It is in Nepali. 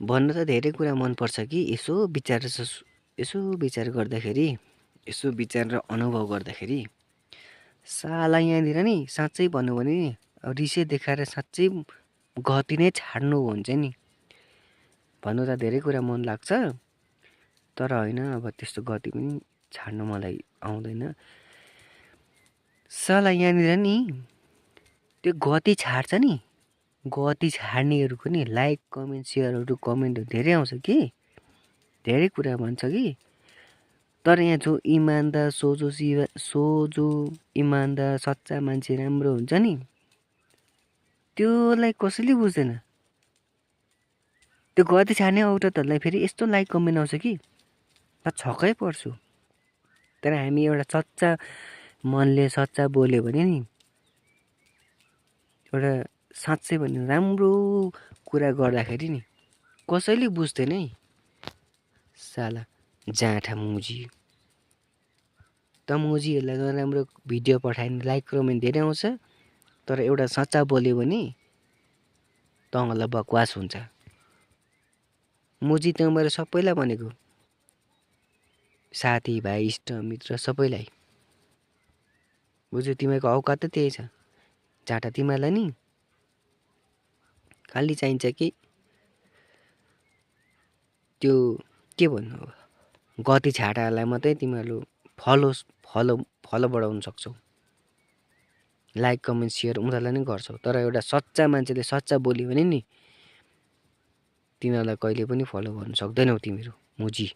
भन्न त धेरै कुरा मनपर्छ कि यसो विचार गर्दाखेरि, यसो विचार र अनुभव गर्दाखेरि साला यहाँनिर नि साँच्चै भन्नु भने नि रिसै देखाएर साँच्चै गति नै छाड्नु हुन्छ नि। भन्नु त धेरै कुरा मन लाग्छ, तर होइन अब त्यस्तो गति पनि छाड्नु मलाई आउँदैन। साला यहाँनिर नि त्यो गति छाड्छ नि, गति छाड्नेहरूको नि लाइक कमेन्ट सेयरहरू कमेन्टहरू धेरै आउँछ कि, धेरै कुरा भन्छ कि। तर यहाँ जो इमान्दार सोझो इमान्दार सच्चा मान्छे राम्रो हुन्छ नि, त्योलाई कसैले बुझ्दैन। त्यो गति छाड्ने औरतहरूलाई फेरि यस्तो लाइक कमेन्ट आउँछ कि म छक्कै पर्छु। तर हामी एउटा सच्चा मनले सच्चा बोल्यो भने नि, एउटा साँच्चै भन्नु राम्रो कुरा गर्दाखेरि नि कसैले बुझ्दैन है। साला जाँठा मुजी त मुजीहरूलाई नराम्रो भिडियो पठायो भने लाइक कमेन्ट धेरै आउँछ, तर एउटा सच्चा बोल्यो भने तँलाई बकवास हुन्छ। मुजी त मैले सबैलाई भनेको, साथीभाइ इष्टमित्र सबैलाई। बुझ्यो, तिमीहरूको औकात त त्यही छ। जाँटा तिमीहरूलाई नि खालि चाहिन्छ कि त्यो के भन्नु अब, गति छाटाहरूलाई मात्रै तिमीहरू फलो बढाउन सक्छौ, लाइक कमेन्ट सेयर उनीहरूलाई नै गर्छौ। तर एउटा सच्चा मान्छेले सच्चा बोल्यो भने नि तिनीहरूलाई कहिले पनि फलो गर्न सक्दैनौ तिमीहरू मुजी।